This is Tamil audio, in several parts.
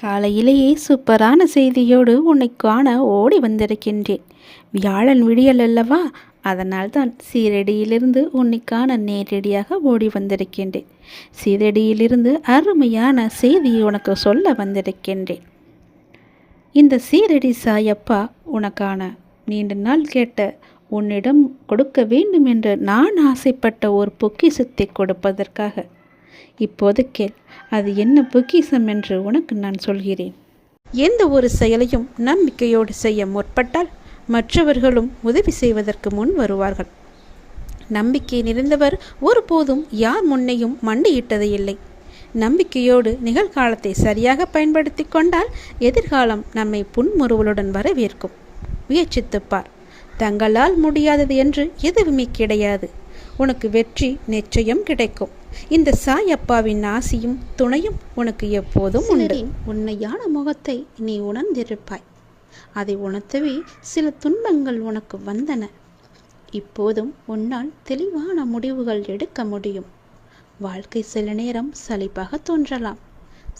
காலையிலேயே சூப்பரான செய்தியோடு உன்னை காண ஓடி வந்திருக்கின்றேன். வியாழன் விடியல் அல்லவா, அதனால்தான் சீரடியிலிருந்து உன்னை காண நேரடியாக ஓடி வந்திருக்கின்றேன். சீரடியிலிருந்து அருமையான செய்தியை உனக்கு சொல்ல வந்திருக்கின்றேன். இந்த சீரடி சாயப்பா உனக்கான நீண்ட நாள் கேட்ட, உன்னிடம் கொடுக்க வேண்டும் என்று நான் ஆசைப்பட்ட ஒரு பொக்கிஷத்தை கொடுப்பதற்காக இப்போது கேள். அது என்ன பொக்கிஷம் என்று உனக்கு நான் சொல்கிறேன். எந்த ஒரு செயலையும் நம்பிக்கையோடு செய்ய முற்பட்டால் மற்றவர்களும் உதவி செய்வதற்கு முன் வருவார்கள். நம்பிக்கை நிறைந்தவர் ஒருபோதும் யார் முன்னையும் மண்டியிட்டது இல்லை. நம்பிக்கையோடு நிகழ்காலத்தை சரியாக பயன்படுத்தி கொண்டால் எதிர்காலம் நம்மை புன்முறுவலுடன் வரவேற்கும். முயற்சித்துப்பார். தங்களால் முடியாதது என்று எதுவுமே கிடையாது. உனக்கு வெற்றி நிச்சயம் கிடைக்கும். இந்த சாயப்பாவின் ஆசியும் துணையும் உனக்கு எப்போதும் உண்டு. உண்மையான முகத்தை நீ உணர்ந்திருப்பாய். அதை உணர்த்தவே சில துன்பங்கள் உனக்கு வந்தன. இப்போதும் உன்னால் தெளிவான முடிவுகள் எடுக்க முடியும். வாழ்க்கை சில நேரம் சலிப்பாக தோன்றலாம்,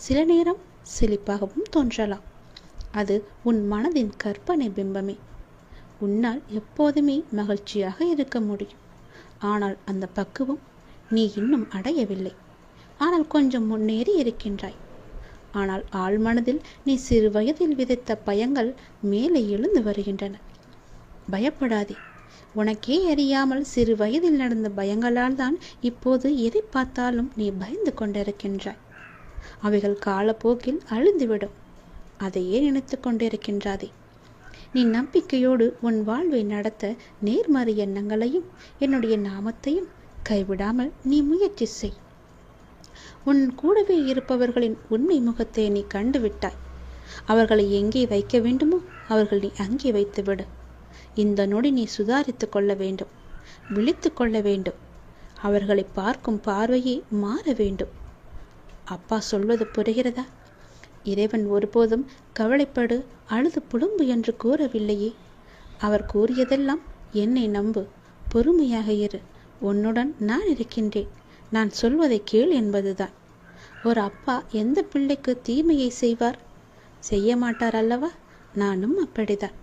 சில நேரம் செழிப்பாகவும் தோன்றலாம். அது உன் மனதின் கற்பனை பிம்பமே. உன்னால் எப்போதுமே மகிழ்ச்சியாக இருக்க முடியும். ஆனால் அந்த பக்குவம் நீ இன்னும் அடையவில்லை. ஆனால் கொஞ்சம் முன்னேறி இருக்கின்றாய். ஆனால் ஆழ்மனதில் நீ சிறு வயதில் விதைத்த பயங்கள் மேலே எழுந்து வருகின்றன. பயப்படாதே. உனக்கே அறியாமல் சிறு வயதில் நடந்த பயங்களால் தான் இப்போது எதை பார்த்தாலும் நீ பயந்து கொண்டிருக்கின்றாய். அவைகள் காலப்போக்கில் அழிந்துவிடும். அதையே நினைத்து கொண்டிருக்கின்றாதே. நீ நம்பிக்கையோடு உன் வாழ்வை நடத்த நேர்மறை எண்ணங்களையும் என்னுடைய நாமத்தையும் கைவிடாமல் நீ முயற்சி செய். உன் கூடவே இருப்பவர்களின் உண்மை முகத்தை நீ கண்டுவிட்டாய். அவர்களை எங்கே வைக்க வேண்டுமோ அவர்கள் நீ அங்கே வைத்துவிடு. இந்த நொடி நீ சுதாரித்து கொள்ள வேண்டும், விழித்து கொள்ள வேண்டும். அவர்களை பார்க்கும் பார்வையே மாற வேண்டும். அப்பா சொல்வது புரிகிறதா? இறைவன் ஒருபோதும் கவலைப்படு, அழுது புழும்பு என்று கூறவில்லையே. அவர் கூறியதெல்லாம் என்னை நம்பு, பொறுமையாக இரு, உன்னுடன் நான் இருக்கின்றேன், நான் சொல்வதை கேள் என்பதுதான். ஒரு அப்பா எந்த பிள்ளைக்கு தீமையை செய்வார்? செய்ய மாட்டார் அல்லவா? நானும் அப்படிதான்.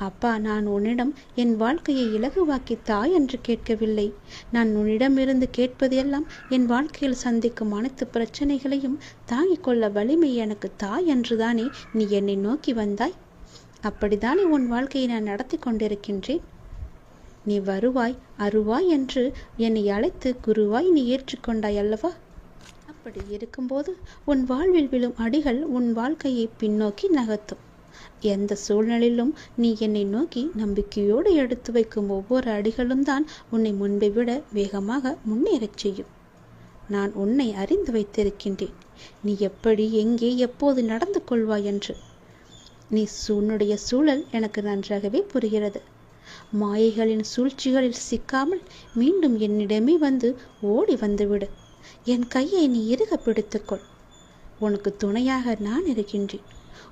அப்பா, நான் உன்னிடம் என் வாழ்க்கையை இலகுவாக்கி தாய் என்று கேட்கவில்லை. நான் உன்னிடமிருந்து கேட்பதெல்லாம் என் வாழ்க்கையில் சந்திக்கும் அனைத்து பிரச்சனைகளையும் தாங்கிக் கொள்ள வலிமை எனக்கு தாய் என்றுதானே நீ என்னை நோக்கி வந்தாய். அப்படித்தானே உன் வாழ்க்கையை நான் நடத்தி கொண்டிருக்கின்றேன். நீ வருவாய் அருவாய் என்று என்னை அழைத்து குருவாய் நீ ஏற்றுக்கொண்டாய் அல்லவா? அப்படி இருக்கும்போது உன் வாழ்வில் விழும் அடிகள் உன் வாழ்க்கையை பின்னோக்கி நகர்த்தும். எந்த சூழ்நிலையிலும் நீ என்னை நோக்கி நம்பிக்கையோடு எடுத்து வைக்கும் ஒவ்வொரு அடிகளும் தான் உன்னை முன்பை விட வேகமாக முன்னேறச் செய்யும். நான் உன்னை அறிந்து வைத்திருக்கின்றேன். நீ எப்படி, எங்கே, எப்போது நடந்து கொள்வாய் என்று. உன்னுடைய சூழல் எனக்கு நன்றாகவே புரிகிறது. மாயைகளின் சூழ்ச்சிகளில் சிக்காமல் மீண்டும் என்னிடமே வந்து ஓடி வந்துவிடு. என் கையை நீ இறுக பிடித்துக்கொள். உனக்கு துணையாக நான் இருக்கின்றேன்.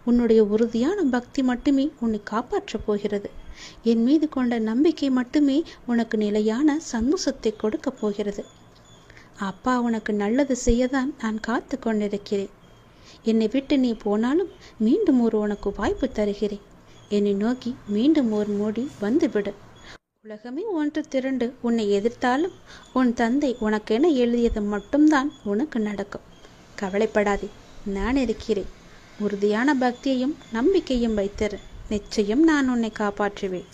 உன்னுடைய உறுதியான பக்தி மட்டுமே உன்னை காப்பாற்றப் போகிறது. என் மீது கொண்ட நம்பிக்கை மட்டுமே உனக்கு நிலையான சந்தோஷத்தை கொடுக்க போகிறது. அப்பா உனக்கு நல்லது செய்யத்தான் நான் காத்து கொண்டிருக்கிறேன். என்னை விட்டு நீ போனாலும் மீண்டும் உனக்கு வாய்ப்பு தருகிறேன். என்னை நோக்கி மீண்டும் ஒரு மோடி வந்துவிடு. உலகமே ஒன்று திரண்டு உன்னை எதிர்த்தாலும் உன் தந்தை உனக்கென எழுதியது மட்டும்தான் உனக்கு நடக்கும். கவலைப்படாதே, நான் இருக்கிறேன். உறுதியான பக்தியையும் நம்பிக்கையும் வைத்திரு. நிச்சயம் நான் உன்னை காப்பாற்றுவேன்.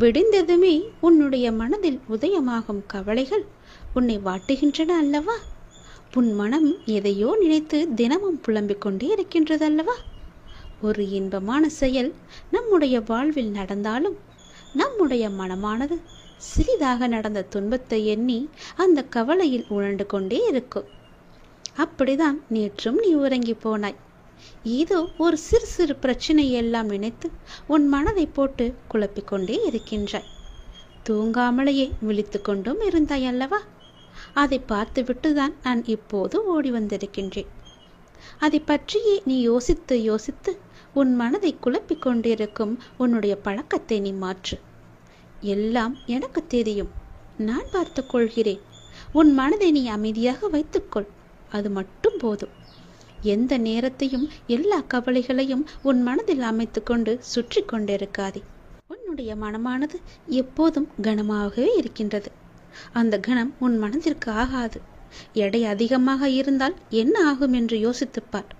விடிந்ததுமே உன்னுடைய மனதில் உதயமாகும் கவலைகள் உன்னை வாட்டுகின்றன அல்லவா? உன் மனம் எதையோ நினைத்து தினமும் புலம்பிக் கொண்டே இருக்கின்றது அல்லவா? ஒரு இன்பமான செயல் நம்முடைய வாழ்வில் நடந்தாலும் நம்முடைய மனமானது சிறிதாக நடந்த துன்பத்தை எண்ணி அந்த கவலையில் உழண்டு கொண்டே இருக்கும். அப்படிதான் நேற்றும் நீ உறங்கி போனாய். ஏதோ ஒரு சிறு சிறு பிரச்சனையெல்லாம் நினைத்து உன் மனதை போட்டு குழப்பிக்கொண்டே இருக்கின்றாய். தூங்காமலேயே விழித்து கொண்டும் இருந்தாய் அல்லவா? அதை பார்த்துவிட்டுதான் நான் இப்போது ஓடி வந்திருக்கின்றேன். அதை பற்றியே நீ யோசித்து யோசித்து உன் மனதை குழப்பிக் கொண்டிருக்கும் உன்னுடைய பழக்கத்தை நீ மாற்று. எல்லாம் எனக்கு தெரியும், நான் பார்த்து கொள்கிறேன். உன் மனதை நீ அமைதியாக வைத்துக்கொள், அது மட்டும் போதும். எந்த நேரத்தையும் எல்லா கவலைகளையும் உன் மனதில் அமைத்து கொண்டு சுற்றி கொண்டிருக்காதே. உன்னுடைய மனமானது எப்போதும் கனமாகவே இருக்கின்றது. அந்த கனம் உன் மனதிற்கு ஆகாது. எடை அதிகமாக இருந்தால் என்ன ஆகும் என்று யோசித்துப்பார்.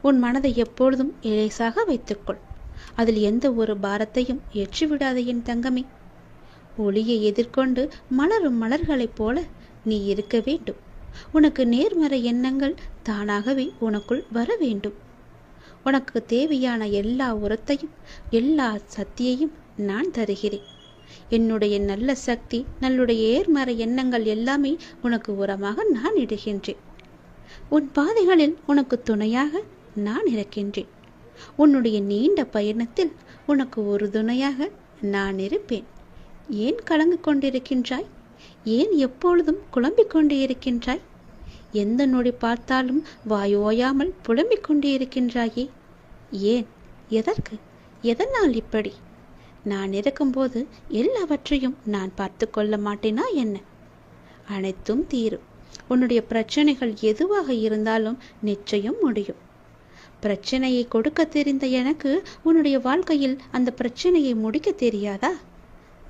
உன் மனதை எப்பொழுதும் இலேசாக வைத்துக்கொள். அதில் எந்த ஒரு பாரத்தையும் ஏற்றிவிடாதே என் தங்கமே. ஒளியை எதிர்கொண்டு மலரும் மலர்களைப் போல நீ இருக்க வேண்டும். உனக்கு நேர்மறை எண்ணங்கள் தானாகவே உனக்குள் வர வேண்டும். உனக்கு தேவையான எல்லா உரத்தையும் எல்லா சக்தியையும் நான் தருகிறேன். என்னுடைய நல்ல சக்தி, நல்லுடைய நேர்மறை எண்ணங்கள் எல்லாமே உனக்கு உரமாக நான் இடுகின்றேன். உன் பாதைகளில் உனக்கு துணையாக நான் இருக்கின்றேன். உன்னுடைய நீண்ட பயணத்தில் உனக்கு ஒரு துணையாக நான் இருப்பேன். ஏன் கலங்கு கொண்டிருக்கின்றாய்? ஏன் எப்பொழுதும் குழம்பிக் கொண்டே இருக்கின்றாய்? எந்த நொடி பார்த்தாலும் வாயோயாமல் புலம்பிக் கொண்டே இருக்கின்றாயே? ஏன்? எதற்கு? எதனால் இப்படி? நான் இருக்கும்போது எல்லாவற்றையும் நான் பார்த்து கொள்ள மாட்டேனா என்ன? அனைத்தும் தீரும். உன்னுடைய பிரச்சனைகள் எதுவாக இருந்தாலும் நிச்சயம் முடியும். பிரச்சனையை கொடுக்க தெரிந்த எனக்கு உன்னுடைய வாழ்க்கையில் அந்த பிரச்சனையை முடிக்க தெரியாதா?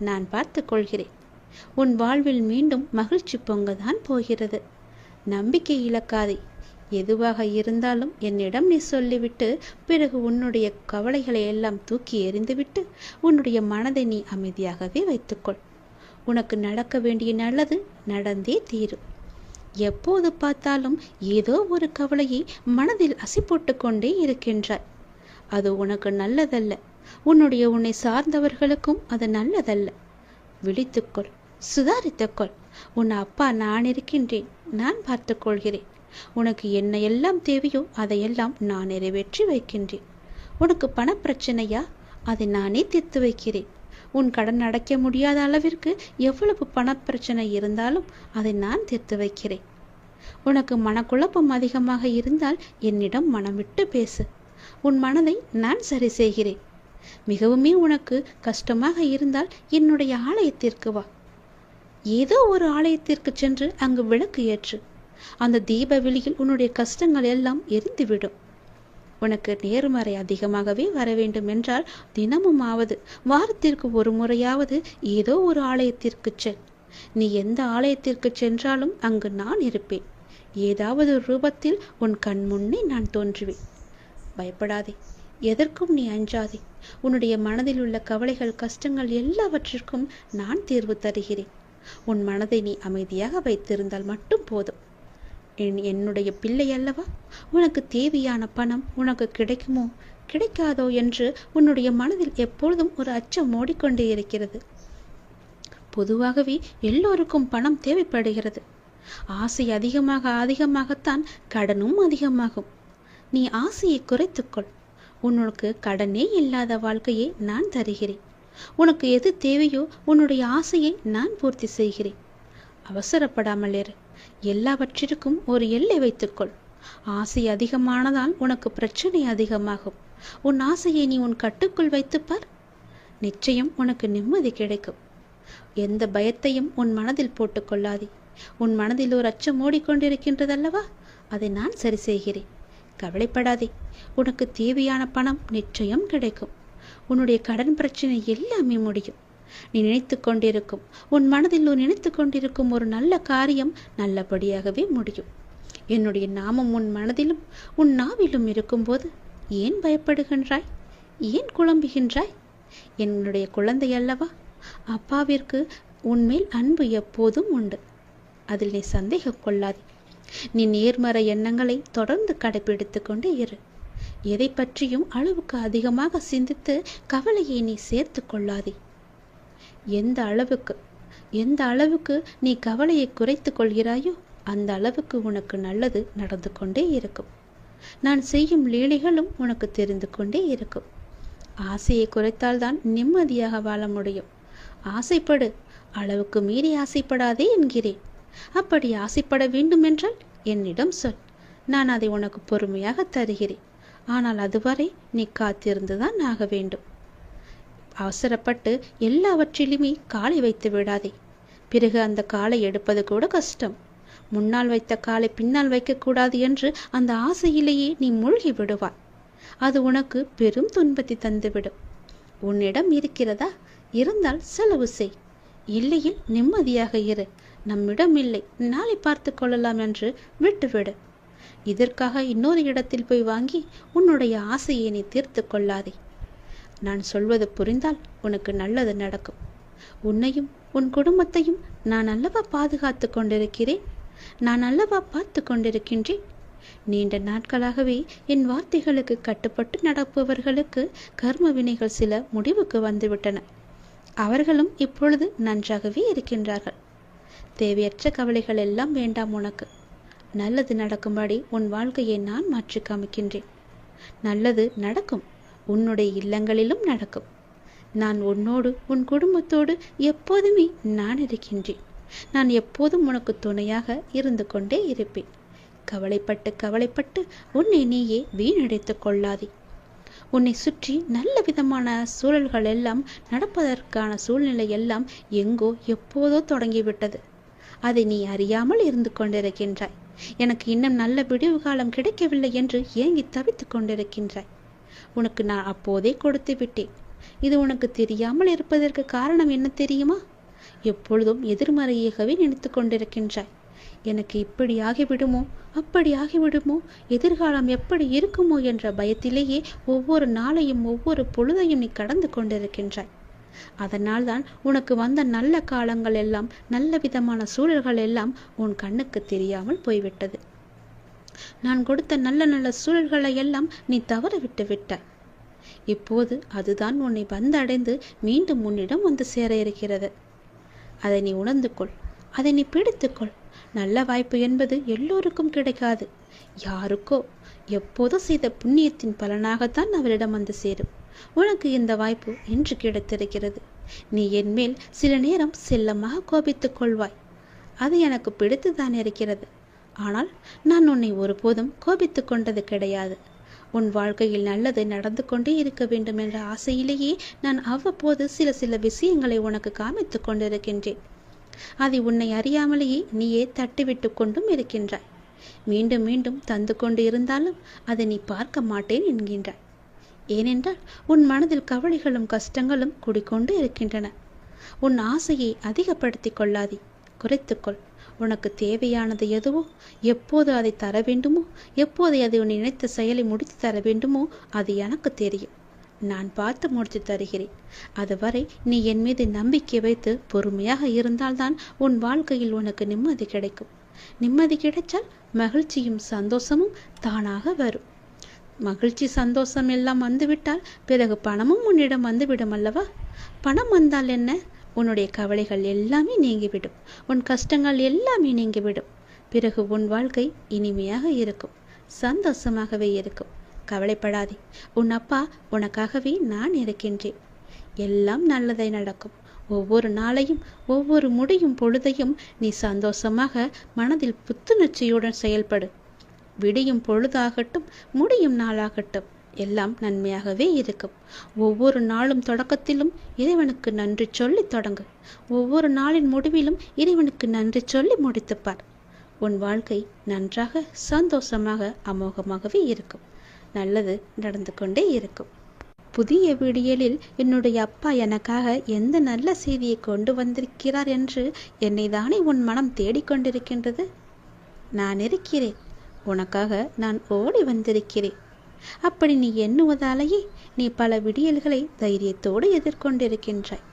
நான் பார்த்து கொள்கிறேன். உன் வாழ்வில் மீண்டும் மகிழ்ச்சி பொங்கதான் போகிறது. நம்பிக்கை இழக்காதே. எதுவாக இருந்தாலும் என்னிடம் நீ சொல்லிவிட்டு பிறகு உன்னுடைய கவலைகளை எல்லாம் தூக்கி எறிந்துவிட்டு உன்னுடைய மனதை நீ அமைதியாகவே வைத்துக்கொள். உனக்கு நடக்க வேண்டிய நல்லது நடந்தே தீரும். எப்போது பார்த்தாலும் ஏதோ ஒரு கவலையை மனதில் அசை போட்டு கொண்டே இருக்கின்றாய். அது உனக்கு நல்லதல்ல. உன்னை சார்ந்தவர்களுக்கும் அது நல்லதல்ல. விழித்துக்கொள், சுதாரித்துக்கொள். உன் அப்பா நான் இருக்கின்றேன். நான் பார்த்து கொள்கிறேன். உனக்கு என்ன எல்லாம் தேவையோ அதையெல்லாம் நான் நிறைவேற்றி வைக்கின்றேன். உனக்கு பணப்பிரச்சனையா? அதை நானே தீர்த்து வைக்கிறேன். உன் கடன் அடைக்க முடியாத அளவிற்கு எவ்வளவு பணப்பிரச்சனை இருந்தாலும் அதை நான் தீர்த்து வைக்கிறேன். உனக்கு மனக்குழப்பம் அதிகமாக இருந்தால் என்னிடம் மனம் விட்டு பேசு. உன் மனதை நான் சரி செய்கிறேன். மிகவுமே உனக்கு கஷ்டமாக இருந்தால் என்னுடைய ஆலயத்திற்கு வா. ஏதோ ஒரு ஆலயத்திற்கு சென்று அங்கு விளக்கு ஏற்று. அந்த தீப வெளியில் உன்னுடைய கஷ்டங்கள் எல்லாம் எரிந்துவிடும். உனக்கு நேர்மறை அதிகமாகவே வர வேண்டும் என்றால் தினமும் ஆவது வாரத்திற்கு ஒரு முறையாவது ஏதோ ஒரு ஆலயத்திற்கு செல். நீ எந்த ஆலயத்திற்கு சென்றாலும் அங்கு நான் இருப்பேன். ஏதாவது ரூபத்தில் உன் கண் முன்னே நான் தோன்றுவேன். பயப்படாதே. எதற்கும் நீ அஞ்சாதே. உன்னுடைய மனதில் உள்ள கவலைகள் கஷ்டங்கள் எல்லாவற்றிற்கும் நான் தீர்வு தருகிறேன். உன் மனதை நீ அமைதியாக வைத்திருந்தால் மட்டும் போதும். என்னுடைய பிள்ளை அல்லவா? உனக்கு தேவையான பணம் உனக்கு கிடைக்குமோ கிடைக்காதோ என்று உன்னுடைய மனதில் எப்பொழுதும் ஒரு அச்சம் ஓடிக்கொண்டே இருக்கிறது. பொதுவாகவே எல்லோருக்கும் பணம் தேவைப்படுகிறது. ஆசை அதிகமாகத்தான் கடனும் அதிகமாகும். நீ ஆசையை குறைத்துக்கொள். உனக்கு கடனே இல்லாத வாழ்க்கையை நான் தருகிறேன். உனக்கு எது தேவையோ உன்னுடைய ஆசையை நான் பூர்த்தி செய்கிறேன். அவசரப்படாமல் இரு. எல்லாவற்றிற்கும் ஒரு எல்லை வைத்துக்கொள். ஆசை அதிகமானதால் உனக்கு பிரச்சனை அதிகமாகும். உன் ஆசையை நீ உன் கட்டுக்குள் வைத்துப்பார். நிச்சயம் உனக்கு நிம்மதி கிடைக்கும். எந்த பயத்தையும் உன் மனதில் போட்டுக்கொள்ளாதே. உன் மனதில் ஒரு அச்சம் ஓடிக்கொண்டிருக்கின்றதல்லவா? அதை நான் சரி செய்கிறேன். கவலைப்படாதே. உனக்கு தேவையான பணம் நிச்சயம் கிடைக்கும். உன்னுடைய கடன் பிரச்சனை எல்லாமே முடியும். நீ நினைத்து கொண்டிருக்கும் உன் மனதில் நினைத்து கொண்டிருக்கும் ஒரு நல்ல காரியம் நல்லபடியாகவே முடியும். என்னுடைய நாமம் உன் மனதிலும் உன் நாவிலும் இருக்கும்போது ஏன் பயப்படுகின்றாய்? ஏன் குழம்புகின்றாய்? என்னுடைய குழந்தை அல்லவா? அப்பாவிற்கு உன்மேல் அன்பு எப்போதும் உண்டு. அதில் நீ சந்தேகம் கொள்ளாதே. நீ நேர்மறை எண்ணங்களை தொடர்ந்து கடைபிடித்து கொண்டே இரு. எதை பற்றியும் அளவுக்கு அதிகமாக சிந்தித்து கவலையை நீ சேர்த்து கொள்ளாதே. எந்த அளவுக்கு நீ கவலையை குறைத்து கொள்கிறாயோ அந்த அளவுக்கு உனக்கு நல்லது நடந்து கொண்டே இருக்கும். நான் செய்யும் லீலைகளும் உனக்கு தெரிந்து கொண்டே இருக்கும். ஆசையை குறைத்தால்தான் நிம்மதியாக வாழ முடியும். ஆசைப்படு, அளவுக்கு மீறி ஆசைப்படாதே என்கிறேன். அப்படி ஆசைப்பட வேண்டும் என்றால் என்னிடம் சொல். நான் அதை உனக்கு பொறுமையாக தருகிறேன். ஆனால் அதுவரை நீ காத்திருந்துதான் ஆக வேண்டும். அவசரப்பட்டு எல்லாவற்றிலுமே காலை வைத்து விடாதே. பிறகு அந்த காலை எடுப்பது கூட கஷ்டம். முன்னால் வைத்த காலை பின்னால் வைக்கக்கூடாது என்று அந்த ஆசையிலேயே நீ மூழ்கி விடுவாய். அது உனக்கு பெரும் துன்பத்தை தந்துவிடும். உன்னிடம் இருக்கிறதா? இருந்தால் செலவு செய், இல்லையில் நிம்மதியாக இரு. நம்மிடம் இல்லை, நாளை பார்த்து கொள்ளலாம் என்று விட்டுவிடு. இதற்காக இன்னொரு இடத்தில் போய் வாங்கி உன்னுடைய ஆசையை நீ தீர்த்து கொள்ளாதே. நான் சொல்வது புரிந்தால் உனக்கு நல்லது நடக்கும். உன்னையும் உன் குடும்பத்தையும் நான் அல்லவா பாதுகாத்து கொண்டிருக்கிறேன், நான் அல்லவா பார்த்து கொண்டிருக்கின்றேன். நீண்ட நாட்களாகவே என் வார்த்தைகளுக்கு கட்டுப்பட்டு நடப்பவர்களுக்கு கர்ம வினைகள் சில முடிவுக்கு வந்துவிட்டன. அவர்களும் இப்பொழுது நன்றாகவே இருக்கின்றார்கள். தேவையற்ற கவலைகள் எல்லாம் வேண்டாம் உனக்கு. நல்லது நடக்கும்படி உன் வாழ்க்கையை நான் மாற்றி காமிக்கின்றேன். நல்லது நடக்கும், உன்னுடைய இல்லங்களிலும் நடக்கும். நான் உன்னோடு உன் குடும்பத்தோடு எப்போதுமே நான் இருக்கின்றேன். நான் எப்போதும் உனக்கு துணையாக இருந்து கொண்டே இருப்பேன். கவலைப்பட்டு கவலைப்பட்டு உன்னை நீயே வீணடித்து கொள்ளாதே. உன்னை சுற்றி நல்ல விதமான சூழல்கள் எல்லாம் நடப்பதற்கான சூழ்நிலை எல்லாம் எங்கோ எப்போதோ தொடங்கிவிட்டது. அதை நீ அறியாமல் இருந்து கொண்டிருக்கின்றாய். எனக்கு இன்னும் நல்ல விடிவு காலம் கிடைக்கவில்லை என்று ஏங்கி தவித்து கொண்டிருக்கின்றாய். உனக்கு நான் அப்போதே கொடுத்து விட்டேன். இது உனக்கு தெரியாமல் இருப்பதற்கு காரணம் என்ன தெரியுமா? எப்பொழுதும் எதிர்மறையாகவே நினைத்து கொண்டிருக்கின்றாய். எனக்கு இப்படி ஆகிவிடுமோ, அப்படி ஆகிவிடுமோ, எதிர்காலம் எப்படி இருக்குமோ என்ற பயத்திலேயே ஒவ்வொரு நாளையும் ஒவ்வொரு பொழுதையும் நீ கடந்து கொண்டிருக்கின்றாய். அதனால் தான் உனக்கு வந்த நல்ல காலங்கள் எல்லாம், நல்ல விதமான சூழல்கள் எல்லாம் உன் கண்ணுக்கு தெரியாமல் போய்விட்டது. நான் கொடுத்த நல்ல நல்ல சூழல்களை எல்லாம் நீ தவற விட்டு விட்டாய். இப்போது அதுதான் உன்னை வந்தடைந்து மீண்டும் உன்னிடம் வந்து சேர இருக்கிறது. அதை நீ உணர்ந்து கொள், அதை நீ பிடித்துக்கொள். நல்ல வாய்ப்பு என்பது எல்லோருக்கும் கிடைக்காது. யாருக்கோ எப்போதோ செய்த புண்ணியத்தின் பலனாகத்தான் அவரிடம் வந்து சேரும். உனக்கு இந்த வாய்ப்பு இன்று கிடைத்திருக்கிறது. நீ என் மேல் சில நேரம் செல்லமாக கோபித்துக் கொள்வாய். அது எனக்கு பிடித்துதான் இருக்கிறது. ஆனால் நான் உன்னை ஒருபோதும் கோபித்து கொண்டது கிடையாது. உன் வாழ்க்கையில் நல்லது நடந்து கொண்டே இருக்க வேண்டும் என்ற ஆசையிலேயே நான் அவ்வப்போது சில சில விஷயங்களை உனக்கு காமித்து கொண்டிருக்கின்றேன். அதை உன்னை அறியாமலேயே நீயே தட்டிவிட்டு கொண்டும் இருக்கின்றாய். மீண்டும் மீண்டும் தந்து கொண்டு இருந்தாலும் அதை நீ பார்க்க மாட்டேன் என்கின்றாய். ஏனென்றால் உன் மனதில் கவலைகளும் கஷ்டங்களும் குடிக்கொண்டு இருக்கின்றன. உன் ஆசையை அதிகப்படுத்தி கொள்ளாதே, குறைத்துக்கொள். உனக்கு தேவையானது எதுவோ, எப்போது அதை தர வேண்டுமோ, எப்போது அதை உன் நினைத்த செயலை முடித்து தர வேண்டுமோ அது எனக்கு தெரியும். நான் பார்த்து முடித்து தருகிறேன். அதுவரை நீ என் மீது நம்பிக்கை வைத்து பொறுமையாக இருந்தால்தான் உன் வாழ்க்கையில் உனக்கு நிம்மதி கிடைக்கும். நிம்மதி கிடைச்சால் மகிழ்ச்சியும் சந்தோஷமும் தானாக வரும். மகிழ்ச்சி சந்தோஷம் எல்லாம் வந்துவிட்டால் பிறகு பணமும் உன்னிடம் வந்துவிடும் அல்லவா? பணம் வந்தால் என்ன? உன்னுடைய கவலைகள் எல்லாமே நீங்கிவிடும், உன் கஷ்டங்கள் எல்லாமே நீங்கிவிடும். பிறகு உன் வாழ்க்கை இனிமையாக இருக்கும், சந்தோஷமாகவே இருக்கும். கவலைப்படாதே, உன் அப்பா உனக்காகவே நான் இருக்கின்றேன். எல்லாம் நல்லதை நடக்கும். ஒவ்வொரு நாளையும் ஒவ்வொரு முடியும் பொழுதையும் நீ சந்தோஷமாக மனதில் புத்துணர்ச்சியுடன் செயல்படு. விடியும் பொழுதாகட்டும், முடியும் நாளாகட்டும், எல்லாம் நன்மையாகவே இருக்கும். ஒவ்வொரு நாளும் தொடக்கத்திலும் இறைவனுக்கு நன்றி சொல்லி தொடங்கு. ஒவ்வொரு நாளின் முடிவிலும் இறைவனுக்கு நன்றி சொல்லி முடித்துப்பார். உன் வாழ்க்கை நன்றாக சந்தோஷமாக அமோகமாகவே இருக்கும். நல்லது நடந்து கொண்டே இருக்கும். புதிய விடியலில் என்னுடைய அப்பா எனக்காக எந்த நல்ல செய்தியை கொண்டு வந்திருக்கிறார் என்று என்னை தானே உன் மனம் தேடிக்கொண்டிருக்கின்றது. நான் இருக்கிறேன், உனக்காக நான் ஓடி வந்திருக்கிறேன். அப்படி நீ எண்ணுவதாலேயே நீ பல விடியல்களை தைரியத்தோடு எதிர்கொண்டிருக்கின்றாய்.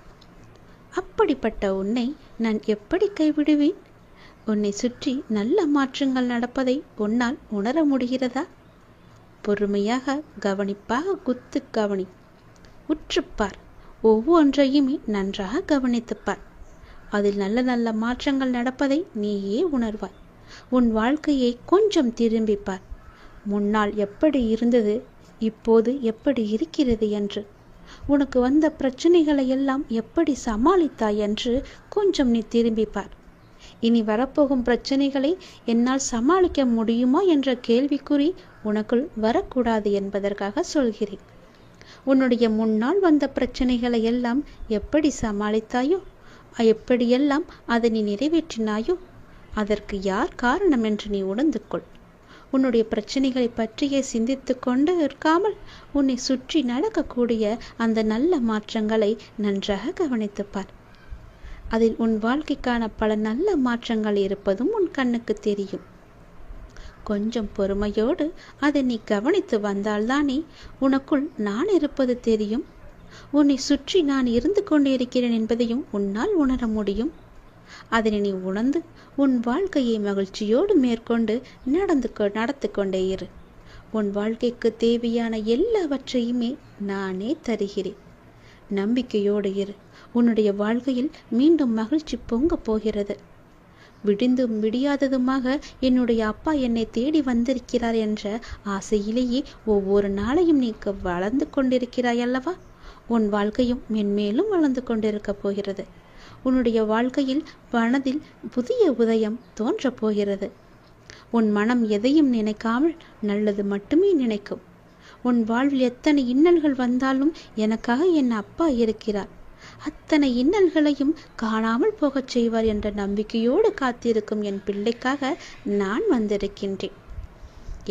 அப்படிப்பட்ட உன்னை நான் எப்படி கைவிடுவேன்? உன்னை சுற்றி நல்ல மாற்றங்கள் நடப்பதை உன்னால் உணர முடிகிறதா? பொறுமையாக கவனிப்பாக குத்து கவனி, உற்றுப்பார். ஒவ்வொன்றையுமே நன்றாக கவனித்துப்பார். அதில் நல்ல நல்ல மாற்றங்கள் நடப்பதை நீயே உணர்வாய். உன் வாழ்க்கையை கொஞ்சம் திரும்பிப்பார். முன்னால் எப்படி இருந்தது, இப்போது எப்படி இருக்கிறது என்று, உனக்கு வந்த பிரச்சனைகளை எல்லாம் எப்படி சமாளித்தாய் என்று கொஞ்சம் நீ திரும்பிப்பார். இனி வரப்போகும் பிரச்சனைகளை என்னால் சமாளிக்க முடியுமா என்ற கேள்விக்குறி உனக்குள் வரக்கூடாது என்பதற்காக சொல்கிறேன். உன்னுடைய முன்னால் வந்த பிரச்சனைகளை எல்லாம் எப்படி சமாளித்தாயோ, எப்படியெல்லாம் அதை நீ நிறைவேற்றினாயோ, அதற்கு யார் காரணம் என்று நீ உணர்ந்து கொள். உன்னுடைய பிரச்சனைகளை பற்றியே சிந்தித்து கொண்டு இருக்காமல் உன்னை சுற்றி நடக்கக்கூடிய அந்த நல்ல மாற்றங்களை நன்றாக கவனித்துப்பார். அதில் உன் வாழ்க்கைக்கான பல நல்ல மாற்றங்கள் இருப்பதும் உன் கண்ணுக்கு தெரியும். கொஞ்சம் பொறுமையோடு அதை நீ கவனித்து வந்தால்தானே உனக்குள் நான் இருப்பது தெரியும். உன்னை சுற்றி நான் இருந்து கொண்டிருக்கிறேன் என்பதையும் உன்னால் உணர முடியும். அதனை நீ உணர்ந்து உன் வாழ்க்கையை மகிழ்ச்சியோடு மேற்கொண்டு நடத்து கொண்டே இரு. உன் வாழ்க்கைக்கு தேவையான எல்லாவற்றையுமே நானே தருகிறேன். நம்பிக்கையோடு இரு. உன்னுடைய வாழ்க்கையில் மீண்டும் மகிழ்ச்சி பொங்க போகிறது. விடிந்தும் விடியாததுமாக என்னுடைய அப்பா என்னை தேடி வந்திருக்கிறார் என்ற ஆசையிலேயே ஒவ்வொரு நாளையும் நீ வளர்ந்து கொண்டிருக்கிறாய் அல்லவா? உன் வாழ்க்கையும் மென்மேலும் வளர்ந்து கொண்டிருக்க போகிறது. உன்னுடைய வாழ்க்கையில் மனதில் புதிய உதயம் தோன்றப் போகிறது. உன் மனம் எதையும் நினைக்காமல் நல்லது மட்டுமே நினைக்கும். உன் வாழ்வில் எத்தனை இன்னல்கள் வந்தாலும் எனக்காக என் அப்பா இருக்கிறார், அத்தனை இன்னல்களையும் காணாமல் போகச் செய்வார் என்ற நம்பிக்கையோடு காத்திருக்கும் என் பிள்ளைக்காக நான் வந்திருக்கின்றேன்.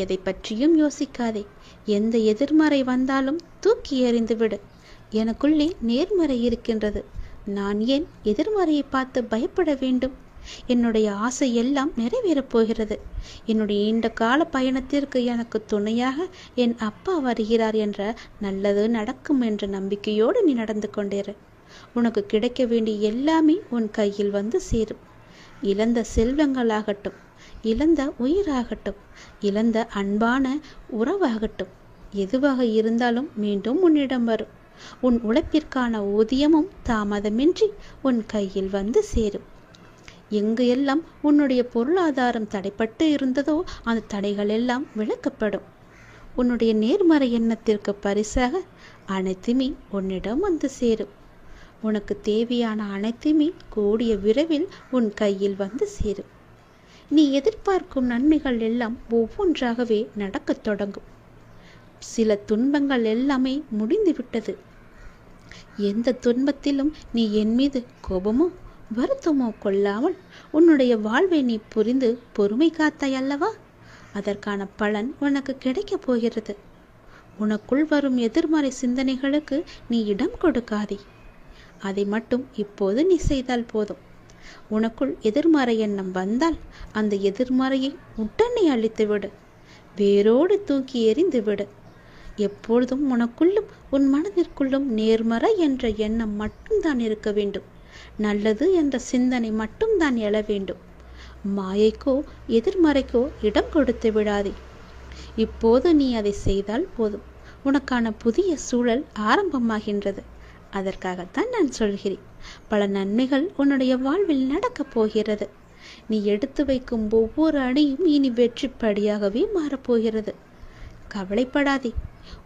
எதை பற்றியும் யோசிக்காதே. எந்த எதிர்மறை வந்தாலும் தூக்கி எறிந்துவிடு. எனக்குள்ளே நேர்மறை இருக்கின்றது. நான் ஏன் எதிர்மறையை பார்த்து பயப்பட வேண்டும்? என்னுடைய ஆசை எல்லாம் நிறைவேறப் போகிறது. என்னுடைய நீண்ட கால பயணத்திற்கு எனக்கு துணையாக என் அப்பா வருகிறார் என்ற நல்லது நடக்கும் என்ற நம்பிக்கையோடு நீ நடந்து கொண்டேரு. உனக்கு கிடைக்க வேண்டிய எல்லாமே உன் கையில் வந்து சேரும். இழந்த செல்வங்களாகட்டும், இழந்த உயிராகட்டும், இழந்த அன்பான உறவாகட்டும், எதுவாக இருந்தாலும் மீண்டும் உன்னிடம் வரும். உன் உழைப்பிற்கான ஊதியமும் தாமதமின்றி உன் கையில் வந்து சேரும். எங்கு எல்லாம் உன்னுடைய பொருளாதாரம் தடைப்பட்டு இருந்ததோ அந்த தடைகள் எல்லாம் விலக்கப்படும். உன்னுடைய நேர்மறை எண்ணத்திற்கு பரிசாக அனைத்துமே உன்னிடம் வந்து சேரும். உனக்கு தேவையான அனைத்துமே கூடிய விரைவில் உன் கையில் வந்து சேரும். நீ எதிர்பார்க்கும் நன்மைகள் எல்லாம் ஒவ்வொன்றாகவே நடக்கத் தொடங்கும். சில துன்பங்கள் எல்லாமே முடிந்துவிட்டது. எந்த துன்பத்திலும் நீ என் மீது கோபமோ வருத்தமோ கொள்ளாமல் உன்னுடைய வாழ்வை நீ புரிந்து பொறுமை காத்தாய் அல்லவா? அதற்கான பலன் உனக்கு கிடைக்கப் போகிறது. உனக்குள் வரும் எதிர்மறை சிந்தனைகளுக்கு நீ இடம் கொடுக்காதே. அதை மட்டும் இப்போது நீ செய்தால் போதும். உனக்குள் எதிர்மறை எண்ணம் வந்தால் அந்த எதிர்மறையை உடனே அழித்துவிடு, வேரோடு தூக்கி எறிந்து விடு. எப்பொழுதும் உனக்குள்ளும் உன் மனதிற்குள்ளும் நேர்மறை என்ற எண்ணம் மட்டும்தான் இருக்க வேண்டும். நல்லது என்ற சிந்தனை மட்டும்தான் எழ வேண்டும். மாயைக்கோ எதிர்மறைக்கோ இடம் கொடுத்து விடாதே. இப்போது நீ அதை செய்தால் போதும். உனக்கான புதிய சூழல் ஆரம்பமாகின்றது. அதற்காகத்தான் நான் சொல்கிறேன். பல நன்மைகள் உன்னுடைய வாழ்வில் நடக்கப் போகிறது. நீ எடுத்து வைக்கும் ஒவ்வொரு அடியும் இனி வெற்றி படியாகவே மாறப்போகிறது. கவலைப்படாதே.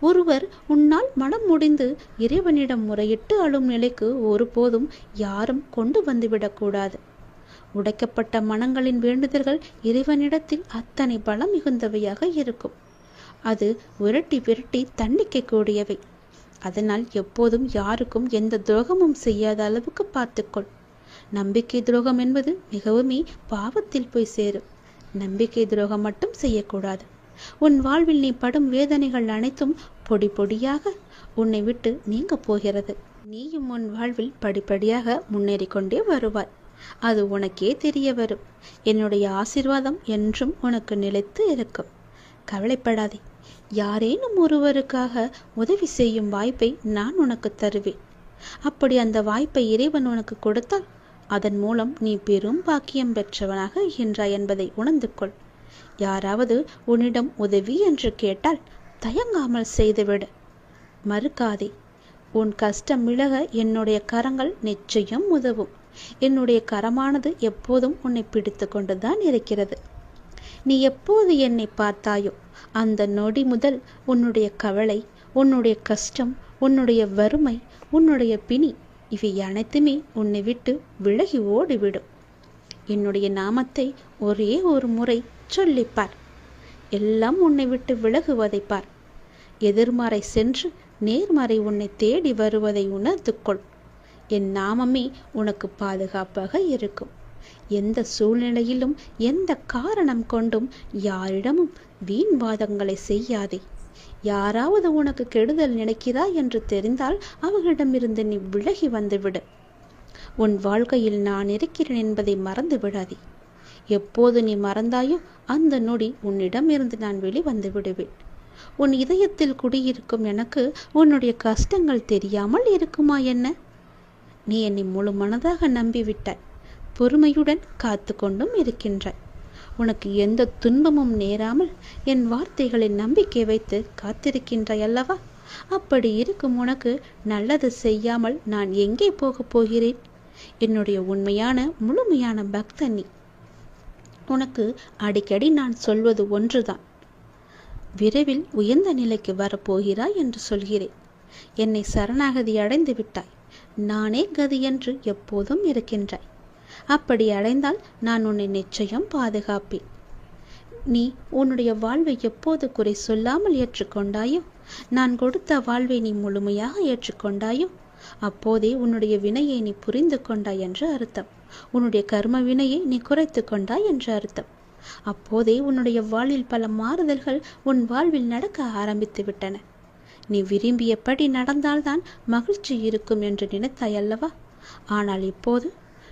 ஒருவர் உன்னால் மனம் முடிந்து இறைவனிடம் முறையிட்டு அழும் நிலைக்கு ஒருபோதும் யாரும் கொண்டு வந்துவிடக்கூடாது. உடைக்கப்பட்ட மனங்களின் வேண்டுதல்கள் இறைவனிடத்தில் அத்தனை பலம் மிகுந்தவையாக இருக்கும். அது விரட்டி விரட்டி தண்டிக்க கூடியவை. அதனால் எப்போதும் யாருக்கும் எந்த துரோகமும் செய்யாத அளவுக்கு பார்த்துக்கொள். நம்பிக்கை துரோகம் என்பது மிகவுமே பாவத்தில் போய் சேரும். நம்பிக்கை துரோகம் மட்டும் செய்யக்கூடாது. உன் வாழ்வில் நீ படும் வேதனைகள் அனைத்தும் பொடி பொடியாக உன்னை விட்டு நீங்க போகிறது. நீயும் உன் வாழ்வில் படிப்படியாக முன்னேறி கொண்டே வருவாய். அது உனக்கே தெரிய வரும். என்னுடைய ஆசீர்வாதம் என்றும் உனக்கு நிலைத்து இருக்கும். கவலைப்படாதே. யாரேனும் ஒருவருக்காக உதவி செய்யும் வாய்ப்பை நான் உனக்கு தருவேன். அப்படி அந்த வாய்ப்பை இறைவன் உனக்கு கொடுத்தால் அதன் மூலம் நீ பெரும் பாக்கியம் பெற்றவனாக இருக்கின்றாய் என்பதை உணர்ந்து கொள். யாராவது உன்னிடம் உதவி என்று கேட்டால் தயங்காமல் செய்துவிடு. மறுக்காதே. உன் கஷ்டம் விலக என்னுடைய கரங்கள் நிச்சயம் உதவும். என்னுடைய கரமானது எப்போதும் உன்னை பிடித்து கொண்டுதான் இருக்கிறது. நீ எப்போது என்னை பார்த்தாயோ அந்த நொடி முதல் உன்னுடைய கவலை, உன்னுடைய கஷ்டம், உன்னுடைய வறுமை, உன்னுடைய பிணி இவை அனைத்துமே உன்னை விட்டு விலகி ஓடிவிடும். என்னுடைய நாமத்தை ஒரே ஒரு முறை சொல்லிப்பார். எல்லாம் உன்னை விட்டு விலகுவதை பார். எதிர்மறை சென்று நேர்மறை உன்னை தேடி வருவதை உணர்ந்து கொள். என் நாமமே உனக்கு பாதுகாப்பாக இருக்கும். எந்த சூழ்நிலையிலும் எந்த காரணம் கொண்டும் யாரிடமும் வீண் வாதங்களை செய்யாதே. யாராவது உனக்கு கெடுதல் நினைக்கிறாய் என்று தெரிந்தால் அவர்களிடமிருந்து நீ விலகி வந்துவிடு. உன் வாழ்க்கையில் நான் இருக்கிறேன் என்பதை மறந்து விடாதே. எப்போது நீ மறந்தாயோ அந்த நொடி உன்னிடமிருந்து நான் வெளிவந்து விடுவேன். உன் இதயத்தில் குடியிருக்கும் எனக்கு உன்னுடைய கஷ்டங்கள் தெரியாமல் இருக்குமா என்ன? நீ என்னை முழு மனதாக நம்பிவிட்டாய். பொறுமையுடன் காத்து கொண்டும் இருக்கின்றாய். உனக்கு எந்த துன்பமும் நேராமல் என் வார்த்தைகளில் நம்பிக்கை வைத்து காத்திருக்கின்றாய் அல்லவா? அப்படி இருக்கும் உனக்கு நல்லது செய்யாமல் நான் எங்கே போகப் போகிறேன்? என்னுடைய உண்மையான முழுமையான பக்தன் நீ. உனக்கு அடிக்கடி நான் சொல்வது ஒன்றுதான். விரைவில் உயர்ந்த நிலைக்கு வரப்போகிறாய் என்று சொல்கிறேன். என்னை சரணாகதி அடைந்து விட்டாய். நானே கதி என்று எப்போதும் இருக்கின்றாய். அப்படி அடைந்தால் நான் உன்னை நிச்சயம் பாதுகாப்பேன். நீ உன்னுடைய வாழ்வை எப்போது குறை சொல்லாமல் ஏற்றுக்கொண்டாயோ, நான் கொடுத்த வாழ்வை நீ முழுமையாக ஏற்றுக்கொண்டாயோ, அப்போதே உன்னுடைய வினையை நீ புரிந்து கொண்டாய் என்று அர்த்தம். உன்னுடைய கர்ம வினையை நீ குறைத்து கொண்டாய் என்று அர்த்தம். அப்போதே உன்னுடைய வாழ்வில் பல மாறுதல்கள் உன் வாழ்வில் நடக்க ஆரம்பித்து விட்டன. நீ விரும்பியபடி நடந்தால்தான் மகிழ்ச்சி இருக்கும் என்று நினைத்தாய் அல்லவா? ஆனால் இப்போது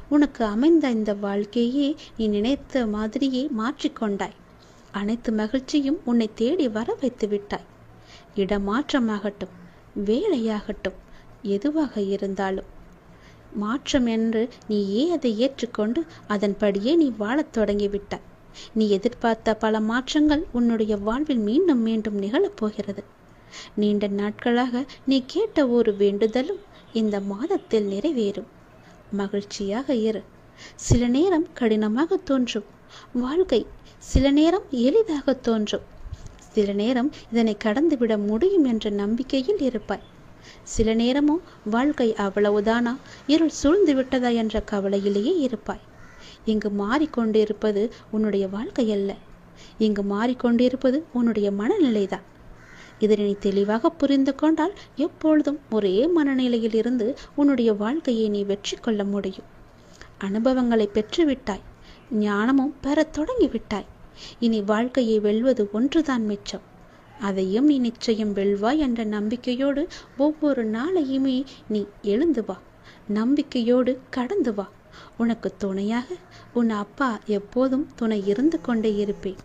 உனக்கு அமைந்த இந்த வாழ்க்கையே நீ நினைத்த மாதிரியே மாற்றிக்கொண்டாய். அனைத்து மகிழ்ச்சியும் உன்னை தேடி வர வைத்து விட்டாய். இடமாற்றமாகட்டும், வேலையாகட்டும், எதுவாக இருந்தாலும் மாற்றம் என்று நீயே அதை ஏற்றுக்கொண்டு அதன்படியே நீ வாழத் தொடங்கிவிட்டாய். நீ எதிர்பார்த்த பல மாற்றங்கள் உன்னுடைய வாழ்வில் மீண்டும் மீண்டும் நிகழப்போகிறது. நீண்ட நாட்களாக நீ கேட்ட ஒரு வேண்டுதலும் இந்த மாதத்தில் நிறைவேறும். மகிழ்ச்சியாக இரு. சில நேரம் கடினமாக தோன்றும் வாழ்க்கை, சில நேரம் எளிதாக தோன்றும். சில நேரம் இதனை கடந்துவிட முடியும் என்ற நம்பிக்கையில் இருப்பாய். சில நேரமும் வாழ்க்கை அவ்வளவுதானா, இருள் சூழ்ந்து விட்டதா என்ற கவலையிலேயே இருப்பாய். இங்கு மாறிக்கொண்டிருப்பது உன்னுடைய வாழ்க்கை அல்ல. இங்கு மாறிக்கொண்டிருப்பது உன்னுடைய மனநிலைதான். இதனை நீ தெளிவாக புரிந்து கொண்டால் எப்பொழுதும் ஒரே மனநிலையில் இருந்து உன்னுடைய வாழ்க்கையை நீ வெற்றி கொள்ள முடியும். அனுபவங்களை பெற்றுவிட்டாய். ஞானமும் பெற தொடங்கிவிட்டாய். இனி வாழ்க்கையை வெல்வது ஒன்றுதான் மிச்சம். அதையும் நீ நிச்சயம் வெல்வாய் என்ற நம்பிக்கையோடு ஒவ்வொரு நாளையுமே நீ எழுந்து வா. நம்பிக்கையோடு கடந்து வா. உனக்கு துணையாக உன் அப்பா எப்போதும் துணை இருந்து கொண்டே இருப்பேன்.